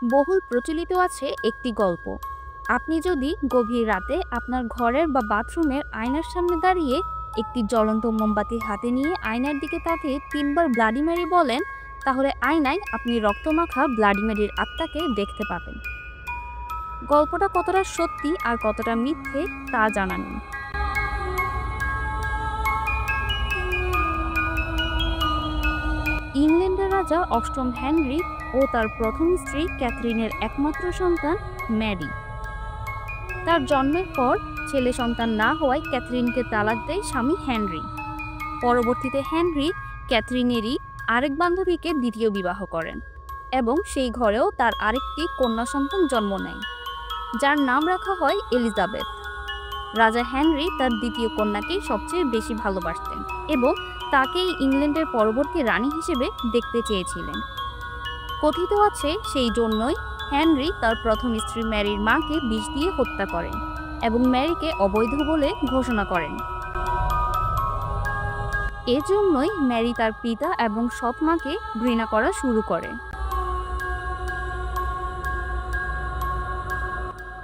বহুল প্রচলিত আছে একটি গল্প। আপনি যদি গভীর রাতে আপনার ঘরের বা বাথরুমের আয়নার সামনে দাঁড়িয়ে একটি জ্বলন্ত মোমবাতি হাতে নিয়ে আয়নার দিকে তাকিয়ে ৩ বার ব্লাডি মেরি বলেন, তাহলে আয়নায় আপনি রক্তমাখা ব্লাডি মেরির আত্মাকে দেখতে পাবেন। গল্পটা কতটা সত্যি আর কতটা মিথ্যে তা জানা নেই। ইংল্যান্ডের রাজা অষ্টম হেনরি ও তার প্রথম স্ত্রী ক্যাথরিনের একমাত্র সন্তান ম্যারি। তার জন্মের পর ছেলে সন্তান না হওয়ায় ক্যাথরিনকে তালাক দেয় স্বামী হেনরি। পরবর্তীতে হেনরি ক্যাথরিনেরই আরেক বান্ধবীকে দ্বিতীয় বিবাহ করেন এবং সেই ঘরেও তার আরেকটি কন্যা সন্তান জন্ম নেয়, যার নাম রাখা হয় এলিজাবেথ। রাজা হেনরি তার দ্বিতীয় কন্যাকেই সবচেয়ে বেশি ভালোবাসতেন এবং তাকেই ইংল্যান্ডের পরবর্তী রানী হিসেবে দেখতে চেয়েছিলেন। কথিত আছে সেই জন্যই হেনরি তার প্রথম স্ত্রী ম্যারির মাকে বিষ দিয়ে হত্যা করেন এবং ম্যারিকে অবৈধ বলে ঘোষণা করেন। এজন্যই ম্যারি তার পিতা এবং সৎ মাকে ঘৃণা করা শুরু করে।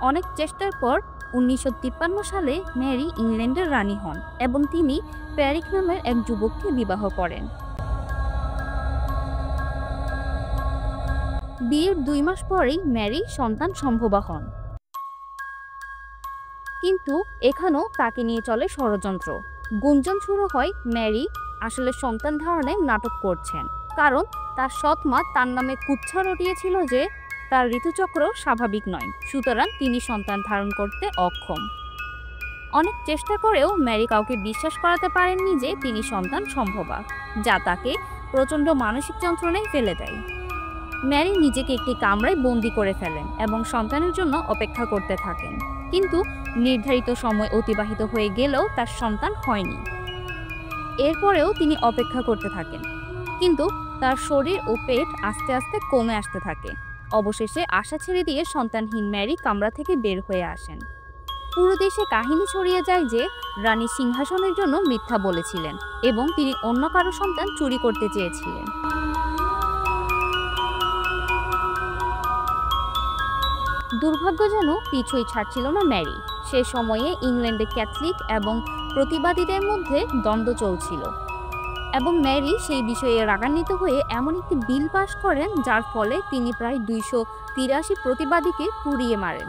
অনেক চেষ্টার পর ১৯৫৩ সালে ম্যারি ইংল্যান্ডের রানী হন এবং তিনি প্যারিক নামের এক যুবককে বিবাহ করেন। বিয়ের ২ মাস পরেই ম্যারি সন্তান সম্ভবা হন, কিন্তু এখানেও তাকে নিয়ে চলে ষড়যন্ত্র। গুঞ্জন শুরু হয় ম্যারি আসলে সন্তান ধারণে নাটক করছেন, কারণ তার সৎ মা তার নামে কুৎসা রটিয়েছিল যে তার ঋতুচক্র স্বাভাবিক নয়, সুতরাং তিনি সন্তান ধারণ করতে অক্ষম। অনেক চেষ্টা করেও ম্যারি কাউকে বিশ্বাস করাতে পারেননি যে তিনি সন্তান সম্ভবা, যা তাকে প্রচণ্ড মানসিক যন্ত্রণায় ফেলে দেয়। ম্যারি নিজেকে একটি কামরায় বন্দি করে ফেলেন এবং সন্তানের জন্য অপেক্ষা করতে থাকেন, কিন্তু নির্ধারিত সময় অতিবাহিত হয়ে গেলেও তার সন্তান হয়নি। এরপরেও তিনি অপেক্ষা করতে থাকেন, কিন্তু তার শরীর ও পেট আস্তে আস্তে কমে আসতে থাকে। অবশেষে আশা ছেড়ে দিয়ে সন্তানহীন ম্যারি কামরা থেকে বের হয়ে আসেন। পুরো দেশে কাহিনী ছড়িয়ে যায় যে রানী সিংহাসনের জন্য মিথ্যা বলেছিলেন এবং তিনি অন্য কারো সন্তান চুরি করতে চেয়েছিলেন। দুর্ভাগ্য যেন পিছুই ছাড়ছিল না ম্যারি। সে সময়ে ইংল্যান্ডে ক্যাথলিক এবং প্রতিবাদীদের মধ্যে দ্বন্দ্ব চলছিল এবং ম্যারি সেই বিষয়ে রাগান্বিত হয়ে এমন একটি বিল পাশ করেন যার ফলে তিনি প্রায় ২৮৩ প্রতিবাদীকে পুড়িয়ে মারেন।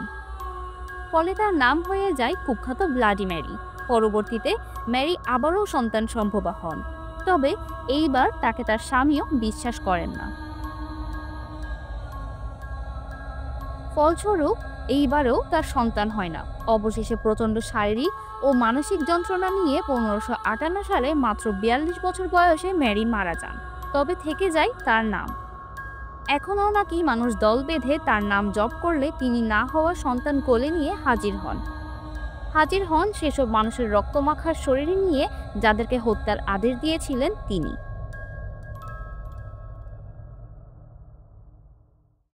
ফলে তার নাম হয়ে যায় কুখ্যাত ব্লাডি মেরি। পরবর্তীতে ম্যারি আবারও সন্তান সম্ভবা হন, তবে এইবার তাকে তার স্বামীও বিশ্বাস করেন না। ফলস্বরূপ এইবারেও তার সন্তান হয় না। অবশেষে প্রচণ্ড শারীরিক ও মানসিক যন্ত্রণা নিয়ে ১৫৫৮ সালে মাত্র ৪২ বছর বয়সে ম্যারি মারা যান, তবে থেকে যায় তার নাম। এখনও নাকি মানুষ দল বেঁধে তার নাম জপ করলে তিনি না হওয়া সন্তান কোলে নিয়ে হাজির হন সেসব মানুষের রক্তমাখার শরীর নিয়ে যাদেরকে হত্যার আদেশ দিয়েছিলেন তিনি।